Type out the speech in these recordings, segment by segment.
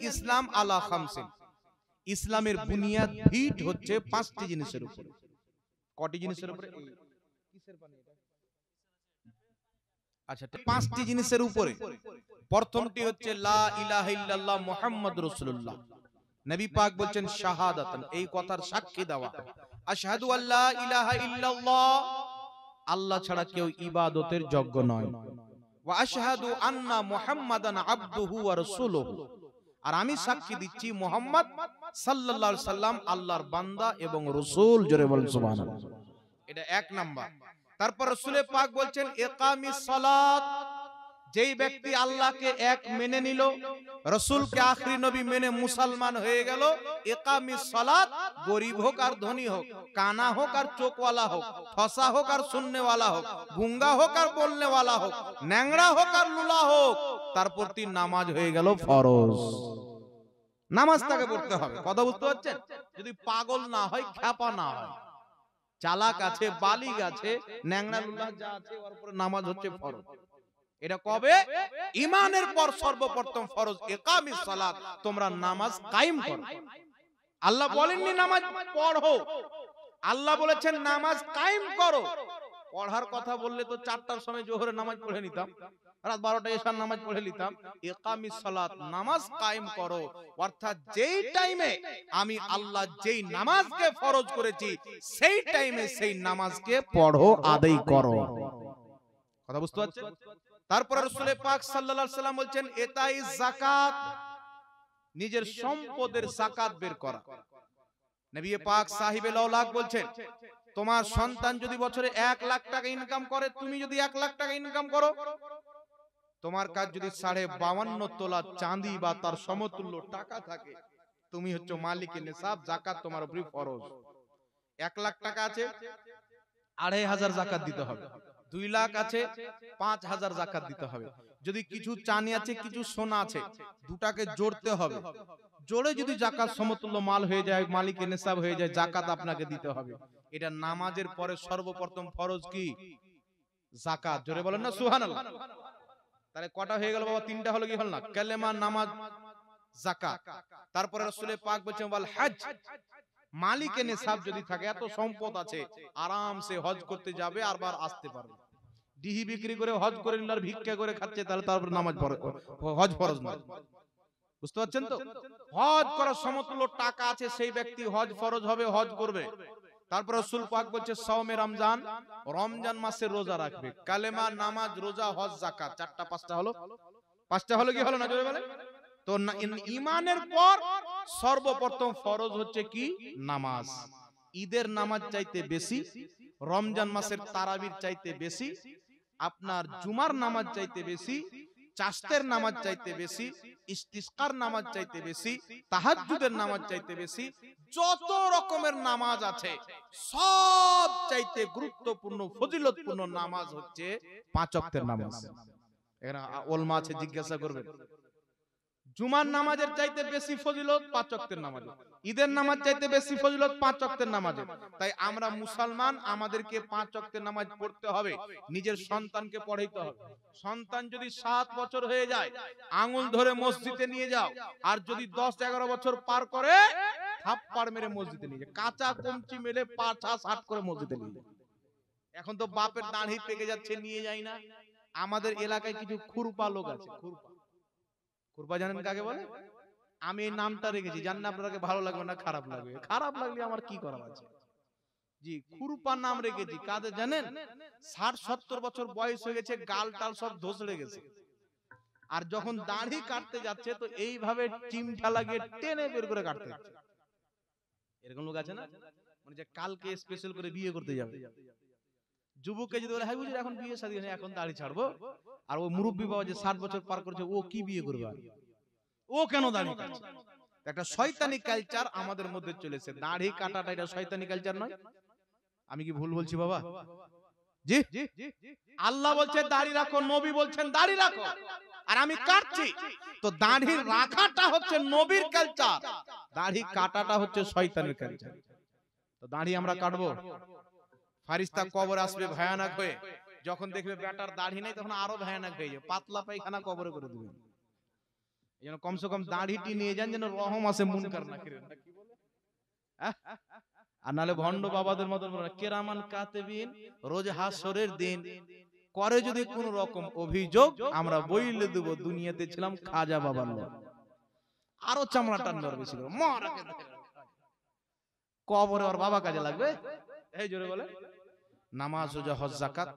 ইসলাম আলা খামসিন, ইসলামের বুনিয়াদ ভিট হচ্ছে পাঁচটি জিনিসের উপরে। কটি জিনিসের উপরে? কিসের পানি এটা? আচ্ছা, পাঁচটি জিনিসের উপরে। প্রথমটি হচ্ছে লা ইলাহা ইল্লাল্লাহ মুহাম্মাদুর রাসূলুল্লাহ। নবী পাক বলছেন শাহাদাতান, এই কথার সাক্ষী দেওয়া। আশহাদু আল্লা ইলাহা ইল্লাল্লাহ, আল্লাহ ছাড়া কেউ ইবাদতের যোগ্য নয়। ওয়া আশহাদু আন্না মুহাম্মাদান আবদুহু ওয়া রাসূলুহু, আর আমি সাক্ষী দিচ্ছি মুহাম্মদ সাল্লাল্লাহু আলাইহি সাল্লাম আল্লাহর বান্দা এবং রাসূল। জোরে বলেন সুবহানাল্লাহ। এটা এক নাম্বার। তারপর রাসূল পাক বলছেন ইকামিস সালাত, যেই ব্যক্তি আল্লাহকে এক মেনে নিল, রাসূলকে আখরি নবী মেনে মুসলমান হয়ে গেল, ইকামিস সালাত, গরীব হোক আর ধনী হোক, কানা হোক আর চোখওয়ালা হোক, ফসা হোক আর শুননেওয়ালা হোক, গুঙ্গা হোক আর বলনেওয়ালা হোক, ন্যাংরা হোক আর লুলা হোক, তার প্রতি নামাজ হয়ে গেল ফরজ। নামাজ তাকে পড়তে হবে। কথা বুঝতে পারছেন? যদি পাগল না হয়, খ্যাপা না হয়, চালাক আছে, বালিগ আছে, ন্যাংরা লুলা যা আছে, ওর উপরে নামাজ হচ্ছে ফরজ। এটা কবে? ঈমানের পর সর্বপ্রথম ফরজ ইকামিস সালাত, তোমরা নামাজ কায়েম করো। আল্লাহ বলেননি নামাজ পড়ো, আল্লাহ বলেছেন নামাজ কায়েম করো। পড়ার কথা বললে তো 4টার সময় জোহরের নামাজ পড়ে নিতাম, রাত 12টায় এশার নামাজ পড়ে নিতাম। ইকামিস সালাত, নামাজ কায়েম করো, অর্থাৎ যেই টাইমে আমি আল্লাহ যেই নামাজকে ফরজ করেছি, সেই টাইমে সেই নামাজকে পড়ো, আদায় করো। কথা বুঝতে পারছেন? তারপর রাসূল পাক সাল্লাল্লাহু আলাইহি সাল্লাম বলছেন এতাইজ যাকাত, নিজের সম্পদের যাকাত বের করা। নবী পাক সাহিবে লাউলাক বলছেন তোমার সন্তান যদি বছরে 1 লাখ টাকা ইনকাম করে, তুমি যদি 1 লাখ টাকা ইনকাম করো, তোমার কাছে যদি 52.5 তোলা চাঁদি বা তার সমতুল্য টাকা থাকে, তুমি হচ্ছে মালিকে নিসাব, যাকাত তোমার উপরে ফরজ। 1 লাখ টাকা আছে, 2,500 যাকাত দিতে হবে। 2 লাখ আছে, 5,000 যাকাত দিতে হবে। যদি কিছু চাঁদি আছে, কিছু সোনা আছে, দুটাকে জোড়তে হবে। জোড়ে যদি যাকাত সমতুল্য মাল হয়ে যায়, মালিকে নিসাব হয়ে যায়, যাকাত আপনাকে দিতে হবে। এটা নামাজের পরে সর্বপ্রথম ফরজ কি? যাকাত। জোরে বলেন না সুবহানাল্লাহ। তাহলে কটা হয়ে গেল বাবা? 3টা হলো কি হল না? কালেমা, নামাজ, যাকাত। তারপরে রাসূল পাক বলেছেন ওয়াল হজ, মালিকে নিসাব যদি থাকে, এত সম্পদ আছে, আরামসে হজ করতে যাবে আর বার আসতে পারবে। ডিহি বিক্রি করে হজ করে নিল আর ভিক্ষা করে খাচ্ছে, তাহলে তারপর নামাজ হজ ফরজ নয়। বুঝতে পারছেন তো? হজ করার সমতুল্য টাকা আছে, সেই ব্যক্তি হজ ফরজ হবে, হজ করবে। তারপর রাসূল পাক বলছে সাওমে রমজান, রমজান মাসে রোজা রাখবে। কালেমা, নামাজ, রোজা, হজ, যাকাত, 4টা 5টা হলো। 5টা হলো কি হলো না? জোরে বলে। তো ঈমানের পর সর্বপ্রথম ফরজ হচ্ছে কি? নামাজ। ঈদের নামাজ চাইতে বেশি, রমজান মাসের তারাবির চাইতে বেশি, আপনার জুমার নামাজ চাইতে বেশি, চাশতের নামাজ চাইতে বেশি, ইস্তিসকার নামাজ চাইতে বেশি, তাহাজ্জুদের নামাজ চাইতে বেশি, যত রকমের নামাজ আছে সব চাইতে গুরুত্বপূর্ণ ফজিলতপূর্ণ নামাজ হচ্ছে 5 ওয়াক্তের নামাজ। এখানে ওলমা আছে, জিজ্ঞাসা করবেন। জুমার নামাজের চাইতে বেশি ফজিলত 5 ওয়াক্তের নামাজ, ঈদের নামাজ চাইতে বেশি ফজিলত 5 ওয়াক্তের নামাজে। তাই আমরা মুসলমান, আমাদেরকে 5 ওয়াক্তের নামাজ পড়তে হবে, নিজের সন্তানকে পড়াইতে হবে। সন্তান যদি 7 বছর হয়ে যায়, আঙ্গুল ধরে মসজিদে নিয়ে যাও, আর যদি 10-11 বছর পার করে, থাপ্পড় মেরে মসজিদে নিয়ে যাও, কাঁচা কমচি মেরে পাছা সাট করে মসজিদে নিয়ে যাও। এখন তো বাপের দাঁড়ি পেকে যাচ্ছে, নিয়ে যায় না। আমাদের এলাকায় কিছু খুরপা লোক আছে। খুরপা জানেন কাকে বলে? আমি এই নামটা রেখেছি, জানেন আপনাকে ভালো লাগবে না খারাপ লাগবে। খারাপ লাগলে আমার কি করার আছে। জি, খুরপা নাম রেখেছি। কাদের জানেন? 60-70 বছর বয়স হয়ে গেছে, গাল টাল সব ধসড়ে গেছে, আর যখন দাড়ি কাটতে যাচ্ছে তো এইভাবে চিমটা লাগিয়ে টেনে বের করে কাটতে যাচ্ছে। এরকম লোক আছে না? মানে যে কালকে স্পেশাল করে বিয়ে করতে যাবে, যুবককে যদি বলে হ্যাঁ বুঝি এখন বিয়ে শাদী নেই, এখন দাড়ি ছাড়বো, আর ও মুরব্বী বাবা যে 60 বছর পার করেছে, ও কি বিয়ে করবে, ও কেন দাড়ি কাটছে? একটা শয়তানি কালচার আমাদের মধ্যে চলেছে। দাড়ি কাটাটা এটা শয়তানি কালচার নয়? আমি কি ভুল বলছি বাবা? জি, আল্লাহ বলছে দাড়ি রাখো, নবী বলছেন দাড়ি রাখো, আর আমি কাটছি। তো দাড়ি রাখাটা হচ্ছে নবীর কালচার, দাড়ি কাটাটা হচ্ছে শয়তানের কালচার। তো দাড়ি আমরা কাটবো, ফারিস্তা কবর আসবে ভয়ানক হয়ে, যখন দেখবে বেটার দাড়ি নেই তখন আরো ভয়ানক হয়ে যাবে, পাতলা পায়খানা কবরে করে দিবে। এই জন্য কমসে কম দাড়িটি নিয়ে যান যেন রহম আসে মুনকার নাকিরের, কি বলে? আর নালে ভণ্ড বাবাদের মতো কেরামান কাতেবিন রোজ হাসরের দিন করে যদি কোন রকম অভিযোগ আমরা বইলে দেব দুনিয়াতে ছিলাম খাজা বাবার লোক, আরো চামড়া টান্ডার বেশি করে কবরে ওর বাবা কাজে লাগবে। এই জোরে বলে নামাজ রোজা হজ যাকাত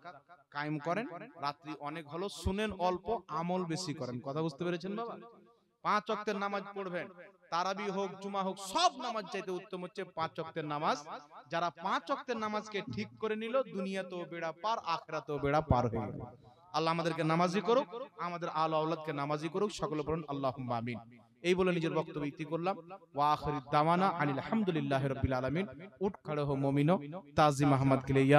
কায়েম করেন, রাত্রি অনেক হলো শুনেন অল্প আমল বেশি করেন। কথা বুঝতে পেরেছেন বাবা? 5 ওয়াক্তের নামাজ পড়বেন, তারাবি হোক জুমা হোক সব নামাজ চাইতে উত্তম হচ্ছে 5 ওয়াক্তের নামাজ। যারা 5 ওয়াক্তের নামাজকে ঠিক করে নিল দুনিয়াতেও বেড়া পার আখিরাতেও বেড়া পার হয়ে গেল। আল্লাহ আমাদেরকে নামাজি করুক, আমাদের আলো আওলাদকে নামাজি করুক, সকলে বলুন আল্লাহুম্মা আমিন। এই বলে নিজের বক্তব্য ইতি করলাম। ওয়া আখিরু দাওয়ানা আনিল হামদুলিল্লাহি রাব্বিল আলামিন। উঠ খড়ে হো মুমিনো, তাজিম আহমদ কে লিয়ে